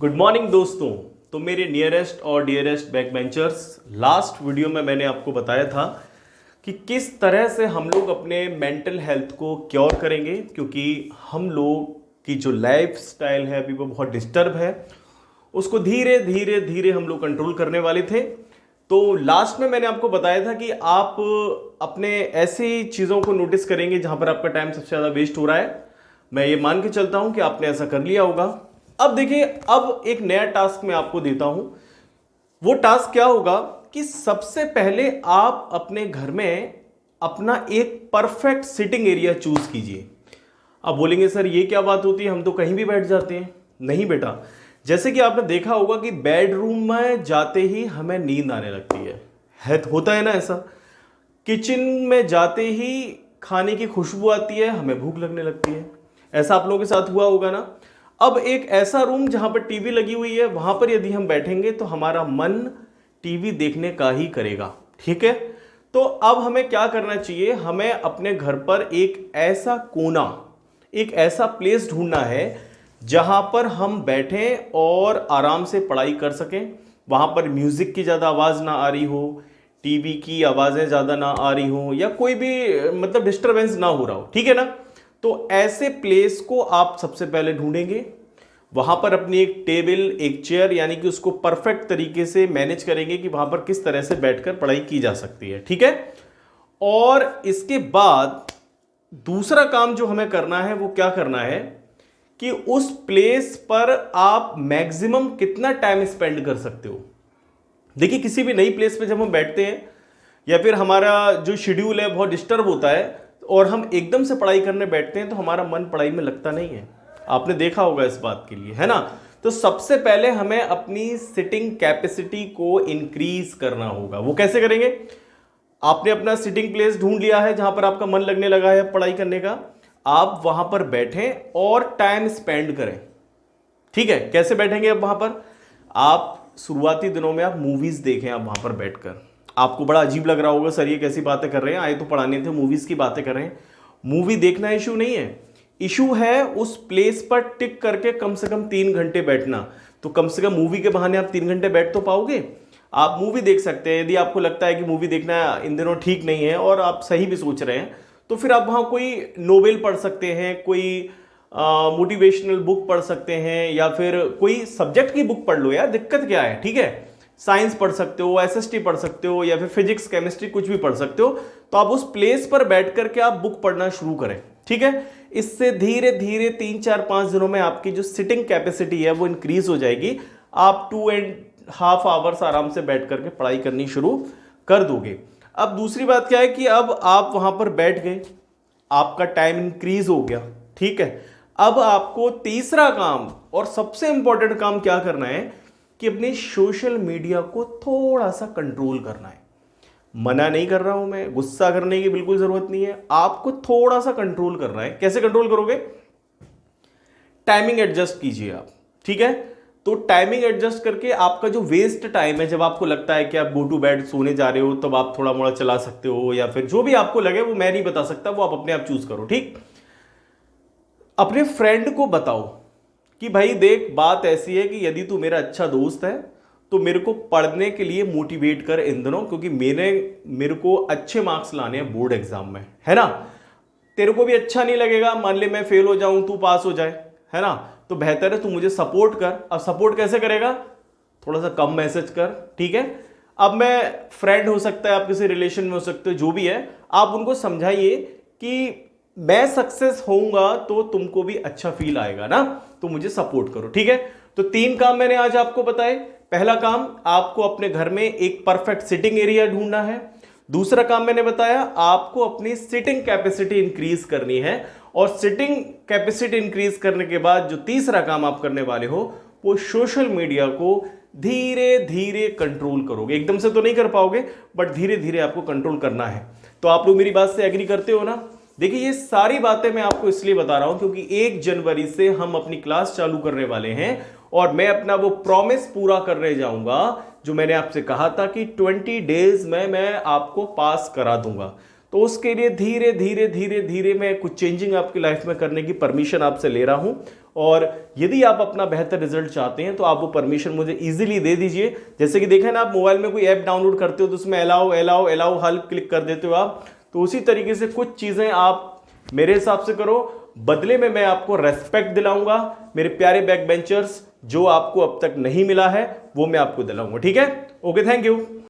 Good morning दोस्तों। तो मेरे नियरेस्ट और dearest back benchers, last video में मैंने आपको बताया था कि किस तरह से हम लोग अपने मेंटल हेल्थ को क्योर करेंगे, क्योंकि हम लोग की जो लाइफ स्टाइल है अभी वो बहुत डिस्टर्ब है। उसको धीरे धीरे धीरे हम लोग कंट्रोल करने वाले थे। तो लास्ट में मैंने आपको बताया था कि आप अपने ऐसी चीज़ों को नोटिस करेंगे जहां पर आपका टाइम सबसे ज़्यादा वेस्ट हो रहा है। मैं ये मान के चलता हूं कि आपने ऐसा कर लिया होगा। अब देखिए, अब एक नया टास्क मैं आपको देता हूं। वो टास्क क्या होगा कि सबसे पहले आप अपने घर में अपना एक परफेक्ट सिटिंग एरिया चूज कीजिए। आप बोलेंगे सर ये क्या बात होती है, हम तो कहीं भी बैठ जाते हैं। नहीं बेटा, जैसे कि आपने देखा होगा कि बेडरूम में जाते ही हमें नींद आने लगती है तो होता है ना ऐसा। किचन में जाते ही खाने की खुशबू आती है, हमें भूख लगने लगती है। ऐसा आप लोगों के साथ हुआ होगा ना। अब एक ऐसा रूम जहां पर टीवी लगी हुई है, वहां पर यदि हम बैठेंगे तो हमारा मन टीवी देखने का ही करेगा। ठीक है, तो अब हमें क्या करना चाहिए, हमें अपने घर पर एक ऐसा कोना, एक ऐसा प्लेस ढूंढना है जहां पर हम बैठें और आराम से पढ़ाई कर सकें। वहां पर म्यूजिक की ज़्यादा आवाज़ ना आ रही हो, टीवी की आवाज़ें ज़्यादा ना आ रही हो, या कोई भी मतलब डिस्टरबेंस ना हो रहा हो। ठीक है ना। तो ऐसे प्लेस को आप सबसे पहले ढूंढेंगे। वहां पर अपनी एक टेबल, एक चेयर, यानी कि उसको परफेक्ट तरीके से मैनेज करेंगे कि वहां पर किस तरह से बैठकर पढ़ाई की जा सकती है। ठीक है। और इसके बाद दूसरा काम जो हमें करना है वो क्या करना है कि उस प्लेस पर आप मैक्सिमम कितना टाइम स्पेंड कर सकते हो। देखिए, किसी भी नई प्लेस पे जब हम बैठते हैं या फिर हमारा जो शेड्यूल है बहुत डिस्टर्ब होता है और हम एकदम से पढ़ाई करने बैठते हैं तो हमारा मन पढ़ाई में लगता नहीं है। आपने देखा होगा इस बात के लिए, है ना। तो सबसे पहले हमें अपनी सिटिंग कैपेसिटी को इंक्रीज करना होगा। वो कैसे करेंगे? आपने अपना सिटिंग प्लेस ढूंढ लिया है जहां पर आपका मन लगने लगा है पढ़ाई करने का। आप वहां पर बैठें और टाइम स्पेंड करें। ठीक है, कैसे बैठेंगे अब वहां पर? आप शुरुआती दिनों में आप मूवीज देखें। आप वहां पर बैठकर, आपको बड़ा अजीब लग रहा होगा, सर ये कैसी बातें कर रहे हैं, आए तो पढ़ाने थे, मूवीज की बातें कर रहे हैं। मूवी देखना इशू नहीं है, इशू है उस प्लेस पर टिक करके कम से कम 3 घंटे बैठना। तो कम से कम मूवी के बहाने आप 3 घंटे बैठ तो पाओगे। आप मूवी देख सकते हैं। यदि आपको लगता है कि मूवी देखना इन दिनों ठीक नहीं है और आप सही भी सोच रहे हैं, तो फिर आप वहाँ कोई नोवेल पढ़ सकते हैं, कोई मोटिवेशनल बुक पढ़ सकते हैं, या फिर कोई सब्जेक्ट की बुक पढ़ लो यार, दिक्कत क्या है। ठीक है, साइंस पढ़ सकते हो, एसएसटी पढ़ सकते हो, या फिर फिजिक्स केमिस्ट्री कुछ भी पढ़ सकते हो। तो आप उस प्लेस पर बैठ करके आप बुक पढ़ना शुरू करें। ठीक है, इससे धीरे धीरे 3 4 5 दिनों में आपकी जो सिटिंग कैपेसिटी है वो इंक्रीज हो जाएगी। आप 2.5 आवर्स आराम से बैठ करके पढ़ाई करनी शुरू कर दोगे। अब दूसरी बात क्या है कि अब आप वहां पर बैठ गए, आपका टाइम इंक्रीज हो गया। ठीक है, अब आपको तीसरा काम और सबसे इंपॉर्टेंट काम क्या करना है कि अपने सोशल मीडिया को थोड़ा सा कंट्रोल करना है। मना नहीं कर रहा हूं मैं, गुस्सा करने की बिल्कुल जरूरत नहीं है, आपको थोड़ा सा कंट्रोल करना है। कैसे कंट्रोल करोगे? टाइमिंग एडजस्ट कीजिए आप। ठीक है, तो टाइमिंग एडजस्ट करके आपका जो वेस्ट टाइम है, जब आपको लगता है कि आप गो टू बेड सोने जा रहे हो, तब आप थोड़ा मोड़ा चला सकते हो, या फिर जो भी आपको लगे, वो मैं नहीं बता सकता, वो आप अपने आप चूज करो। ठीक, अपने फ्रेंड को बताओ कि भाई देख, बात ऐसी है कि यदि तू मेरा अच्छा दोस्त है तो मेरे को पढ़ने के लिए मोटिवेट कर इन दिनों, क्योंकि मेरे को अच्छे मार्क्स लाने हैं बोर्ड एग्जाम में, है ना। तेरे को भी अच्छा नहीं लगेगा, मान ले मैं फेल हो जाऊं, तू पास हो जाए, है ना। तो बेहतर है तू मुझे सपोर्ट कर। अब सपोर्ट कैसे करेगा? थोड़ा सा कम मैसेज कर। ठीक है, अब मैं फ्रेंड हो सकता है, आप किसी रिलेशन में हो सकते हो, जो भी है, आप उनको समझाइए कि मैं सक्सेस होऊंगा तो तुमको भी अच्छा फील आएगा ना, तो मुझे सपोर्ट करो। ठीक है, तो 3 काम मैंने आज आपको बताए। पहला काम, आपको अपने घर में एक परफेक्ट सिटिंग एरिया ढूंढना है। दूसरा काम मैंने बताया, आपको अपनी सिटिंग कैपेसिटी इंक्रीज करनी है। और सिटिंग कैपेसिटी इंक्रीज करने के बाद जो तीसरा काम आप करने वाले हो, वो सोशल मीडिया को धीरे धीरे कंट्रोल करोगे। एकदम से तो नहीं कर पाओगे, बट धीरे धीरे आपको कंट्रोल करना है। तो आप लोग मेरी बात से एग्री करते हो ना? देखिए, ये सारी बातें मैं आपको इसलिए बता रहा हूं क्योंकि 1 जनवरी से हम अपनी क्लास चालू करने वाले हैं और मैं अपना वो प्रॉमिस पूरा करने जाऊंगा जो मैंने आपसे कहा था कि 20 डेज में मैं आपको पास करा दूंगा। तो उसके लिए धीरे धीरे धीरे धीरे मैं कुछ चेंजिंग आपकी लाइफ में करने की परमिशन आपसे ले रहा हूं और यदि आप अपना बेहतर रिजल्ट चाहते हैं तो आप वो परमिशन मुझे इजीली दे दीजिए। जैसे कि देखें ना, आप मोबाइल में कोई ऐप डाउनलोड करते हो तो उसमें अलाउ अलाउ अलाउ हल क्लिक कर देते हो आप, तो उसी तरीके से कुछ चीजें आप मेरे हिसाब से करो, बदले में मैं आपको रेस्पेक्ट दिलाऊंगा मेरे प्यारे बैक बेंचर्स। जो आपको अब तक नहीं मिला है वो मैं आपको दिलाऊंगा, ठीक है? Okay, thank you.